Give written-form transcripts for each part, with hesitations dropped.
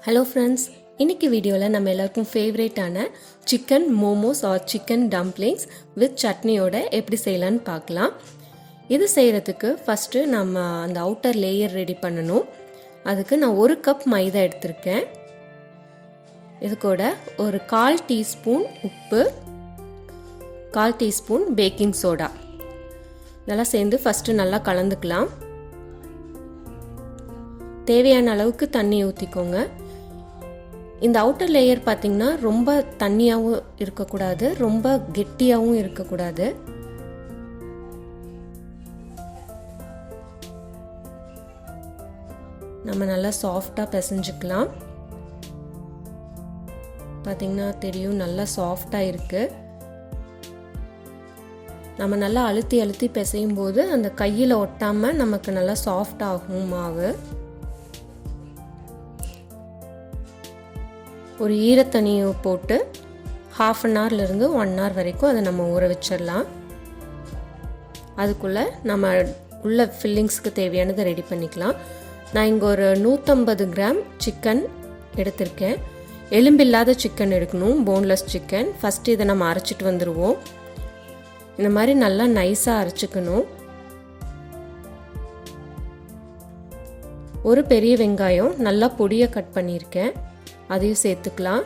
Hello friends, இன்னைக்கு வீடியோல நம்ம எல்லாருக்கும் ஃபேவரட்டான chicken momos or chicken dumplings with chutney ஓட எப்படி செய்யலாம்னு பார்க்கலாம். இது செய்யறதுக்கு ஃபர்ஸ்ட் நம்ம அந்த அவுட்டர் லேயர் ரெடி பண்ணனும். அதுக்கு நான் 1 கப் மைதா எடுத்துர்க்கேன். இது கூட ஒரு 1/4 டீஸ்பூன் உப்பு, 1/4 டீஸ்பூன் பேக்கிங் சோடா இதெல்லாம் சேர்ந்து ஃபர்ஸ்ட் நல்லா கலந்துக்கலாம். தேவையான அளவுக்கு தண்ணி ஊத்திக்கோங்க. இந்த அவுட்டர் லேயர் பாத்தீங்கன்னா ரொம்ப தண்ணியாவும் இருக்க கூடாது, ரொம்ப கெட்டியாவும் இருக்க கூடாது. நம்ம நல்லா சாஃப்ட்டா பிசைஞ்சுக்கலாம். பாத்தீங்கன்னா தெரியும் நல்லா சாஃப்ட்டா இருக்கு. நம்ம நல்லா அழுத்தி பிசையும் போது அந்த கையில ஒட்டாம நமக்கு நல்லா சாஃப்ட் ஆகும் மாவு. ஒரு ஈரத்தண்ணியை போட்டு ½ அன் ஹவர்ல இருந்து 1 hour வரைக்கும் அதை நம்ம ஊற வச்சிடலாம். அதுக்குள்ள நம்ம உள்ள ஃபில்லிங்ஸ்க்கு தேவையானதை ரெடி பண்ணிக்கலாம். நான் இங்கே ஒரு 150 கிராம் சிக்கன் எடுத்திருக்கேன். எலும்பில்லாத சிக்கன் எடுக்கணும், போன்லெஸ் சிக்கன். ஃபர்ஸ்ட் இதை நம்ம அரைச்சிட்டு வந்துடுவோம். இந்த மாதிரி நல்லா நைஸாக அரைச்சிக்கணும். ஒரு பெரிய வெங்காயம் நல்லா பொடியாக கட் பண்ணியிருக்கேன், அதையும் சேர்த்துக்கலாம்.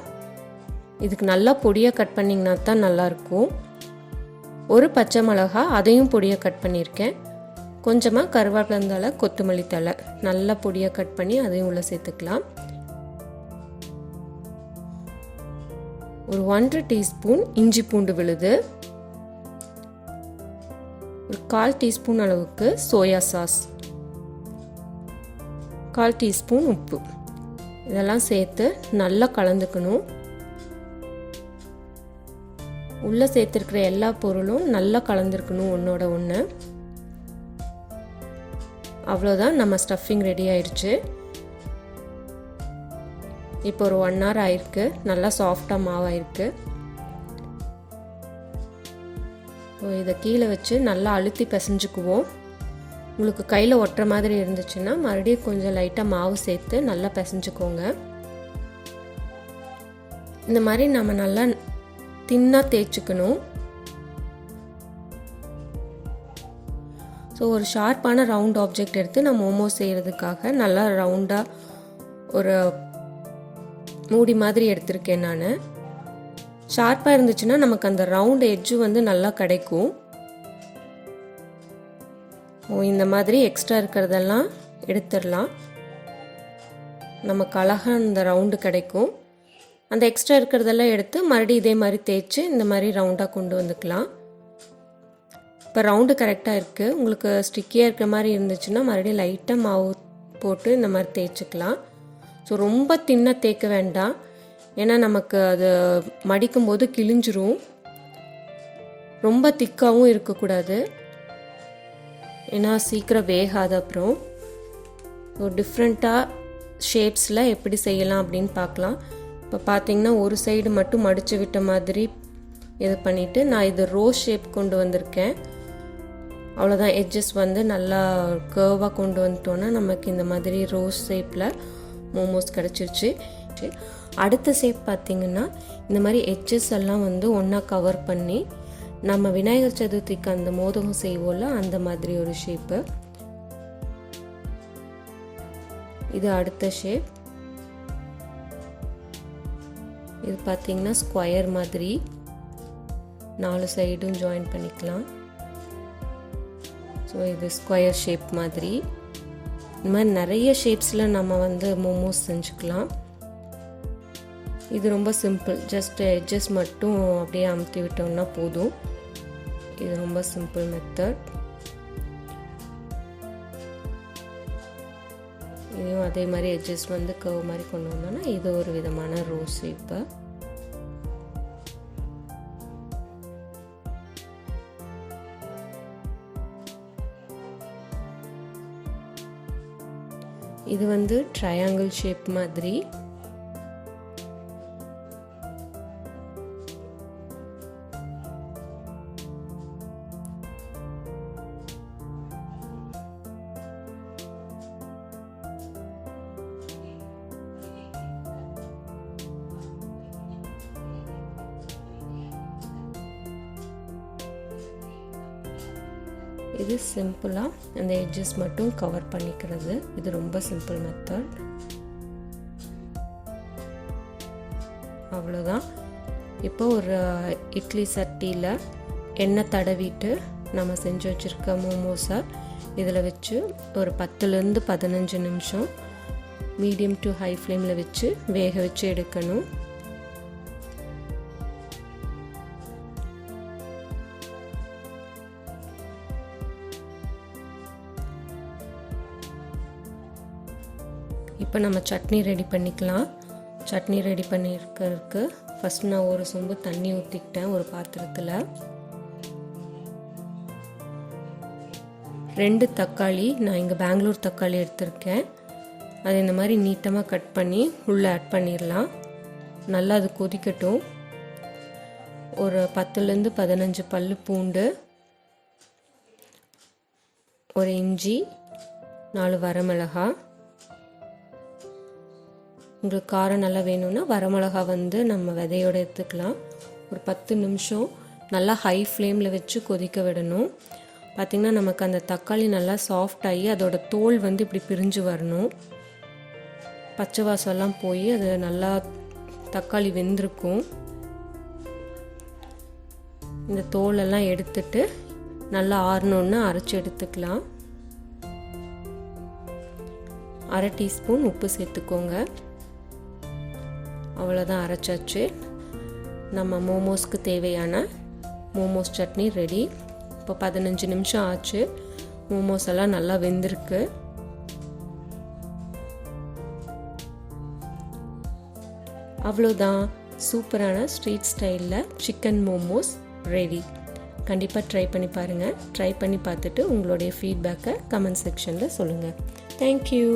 இதுக்கு நல்லா பொடியாக கட் பண்ணிங்கன்னா தான் நல்லாயிருக்கும். ஒரு பச்சை மிளகா, அதையும் பொடியாக கட் பண்ணியிருக்கேன். கொஞ்சமாக கருவேப்பிலை தழை, கொத்தமல்லி தழை நல்லா பொடியாக கட் பண்ணி அதையும் உள்ளே சேர்த்துக்கலாம். ஒரு 1/2 டீஸ்பூன் இஞ்சி பூண்டு விழுது, ஒரு 1/4 டீஸ்பூன் அளவுக்கு சோயா சாஸ், 1/4 டீஸ்பூன் உப்பு இதெல்லாம் சேர்த்து நல்லா கலந்துக்கணும். உள்ளே சேர்த்துருக்கிற எல்லா பொருளும் நல்லா கலந்துருக்கணும் ஒன்றோட ஒன்று. அவ்வளோதான், நம்ம ஸ்டஃபிங் ரெடி ஆயிடுச்சு. இப்போ ஒரு 1 hour ஆயிருக்கு, நல்லா சாஃப்டாக மாவாயிருக்கு. இதை கீழே வச்சு நல்லா அழுத்தி பிசைஞ்சுக்குவோம். உங்களுக்கு கையில் ஒட்டுற மாதிரி இருந்துச்சுன்னா மறுபடியும் கொஞ்சம் லைட்டாக மாவு சேர்த்து நல்லா பிசைஞ்சுக்கோங்க. இந்த மாதிரி நம்ம நல்லா தின்னாக தேய்ச்சிக்கணும். ஸோ ஒரு ஷார்ப்பான ரவுண்ட் ஆப்ஜெக்ட் எடுத்து நான் மோமோஸ் செய்கிறதுக்காக நல்லா ரவுண்டாக ஒரு மூடி மாதிரி எடுத்திருக்கேன். நான் ஷார்ப்பாக இருந்துச்சுன்னா நமக்கு அந்த ரவுண்ட் எட்ஜு வந்து நல்லா கிடைக்கும். இந்த மாதிரி எக்ஸ்ட்ரா இருக்கிறதெல்லாம் எடுத்துடலாம். நமக்கு அழகாக அந்த ரவுண்டு கிடைக்கும். அந்த எக்ஸ்ட்ரா இருக்கிறதெல்லாம் எடுத்து மறுபடியும் இதே மாதிரி தேய்ச்சி இந்த மாதிரி ரவுண்டாக கொண்டு வந்துக்கலாம். இப்போ ரவுண்டு கரெக்டாக இருக்குது. உங்களுக்கு ஸ்டிக்கியாக இருக்கிற மாதிரி இருந்துச்சுன்னா மறுபடியும் லைட்டாக மாவு போட்டு இந்த மாதிரி தேய்ச்சிக்கலாம். ஸோ ரொம்ப தின்னாக தேய்க்க வேண்டாம், ஏன்னா நமக்கு அது மடிக்கும் போது கிழிஞ்சிரும். ரொம்ப திக்காகவும் இருக்கக்கூடாது, ஏன்னா சீக்கிரம் வேகாது. அப்புறம் ஒரு டிஃப்ரெண்ட்டாக ஷேப்ஸில் எப்படி செய்யலாம் அப்படின்னு பார்க்கலாம். இப்போ பார்த்தீங்கன்னா ஒரு சைடு மட்டும் மடித்து விட்ட மாதிரி இது பண்ணிவிட்டு நான் இது ரோஸ் ஷேப் கொண்டு வந்திருக்கேன். அவ்வளோதான், எட்ஜஸ் வந்து நல்லா கர்வாக கொண்டு வந்துட்டோன்னா நமக்கு இந்த மாதிரி ரோஸ் ஷேப்பில் மோமோஸ் கிடச்சிருச்சு. அடுத்த ஷேப் பார்த்திங்கன்னா இந்த மாதிரி எட்ஜஸ் எல்லாம் வந்து ஒன்றா கவர் பண்ணி நம்ம விநாயகர் சதுர்த்திக்கு அந்த மோதகம் செய்வோம்ல, அந்த மாதிரி ஒரு ஷேப்பு. இது அடுத்த ஷேப். இது பார்த்தீங்கன்னா ஸ்கொயர் மாதிரி 4 சைடும் ஜாயின் பண்ணிக்கலாம். ஸோ இது ஸ்கொயர் ஷேப் மாதிரி. இந்த மாதிரி நிறைய ஷேப்ஸில் நம்ம வந்து மோமோஸ் செஞ்சுக்கலாம். இது ரொம்ப சிம்பிள், ஜஸ்ட் எட்ஜஸ் மட்டும் அப்படியே அமுத்தி விட்டோம்னா போதும். இது ரொம்ப சிம்பிள் மெத்தட். இதையும் அதே மாதிரி எட்ஜஸ் வந்து கர்வ் மாதிரி கொண்டு வந்தோம்னா இது ஒரு விதமான ரோஸ் ஷேப்பு. இது வந்து ட்ரையாங்கிள் ஷேப் மாதிரி. இது சிம்பிளாக அந்த எட்ஜஸ் மட்டும் கவர் பண்ணிக்கிறது. இது ரொம்ப சிம்பிள் மெத்தட். அவ்வளோதான். இப்போ ஒரு இட்லி சட்டியில் எண்ணெய் தடவிட்டு நம்ம செஞ்சு வச்சுருக்க மோமோஸை இதில் வச்சு ஒரு 10லேருந்து 15 நிமிஷம் மீடியம் டு ஹை ஃப்ளேமில் வச்சு வேக வச்சு எடுக்கணும். இப்போ நம்ம சட்னி ரெடி பண்ணிக்கலாம். சட்னி ரெடி பண்ணியிருக்கிறதுக்கு ஃபஸ்ட் நான் ஒரு சொம்பு தண்ணி ஊற்றிக்கிட்டேன் ஒரு பாத்திரத்தில். 2 தக்காளி, நான் இங்கே பெங்களூர் தக்காளி எடுத்திருக்கேன். அது இந்த மாதிரி நீட்டமாக கட் பண்ணி உள்ளே ஆட் பண்ணிடலாம். நல்லா அது கொதிக்கட்டும். ஒரு 10லேருந்து 15 பல்லு பூண்டு, ஒரு இஞ்சி, 4 வரமிளகாய். உங்களுக்கு காரம் நல்லா வேணும்னா வரமிளகா வந்து நம்ம விதையோடு எடுத்துக்கலாம். ஒரு 10 நிமிஷம் நல்லா ஹை ஃப்ளேமில் வச்சு கொதிக்க விடணும். பார்த்திங்கன்னா நமக்கு அந்த தக்காளி நல்லா சாஃப்ட் ஆகி அதோட தோல் வந்து இப்படி பிரிஞ்சு வரணும். பச்சை வாசம்லாம் போய் அது நல்லா தக்காளி வெந்திருக்கும். இந்த தோலெல்லாம் எடுத்துட்டு நல்லா ஆறணுன்னு அரைச்சி எடுத்துக்கலாம். 1/2 டீஸ்பூன் உப்பு சேர்த்துக்கோங்க. அவ்வளோதான், அரைச்சாச்சு. நம்ம மோமோஸ்க்கு தேவையான மோமோஸ் சட்னி ரெடி. இப்போ 15 நிமிஷம் ஆச்சு. மோமோஸ் எல்லாம் நல்லா வெந்திருக்கு. அவ்வளோதான், சூப்பரான ஸ்ட்ரீட் ஸ்டைலில் சிக்கன் மோமோஸ் ரெடி. கண்டிப்பாக ட்ரை பண்ணி பாருங்கள். ட்ரை பண்ணி பார்த்துட்டு உங்களுடைய ஃபீட்பேக்கை கமெண்ட் செக்ஷனில் சொல்லுங்கள். தேங்க்யூ.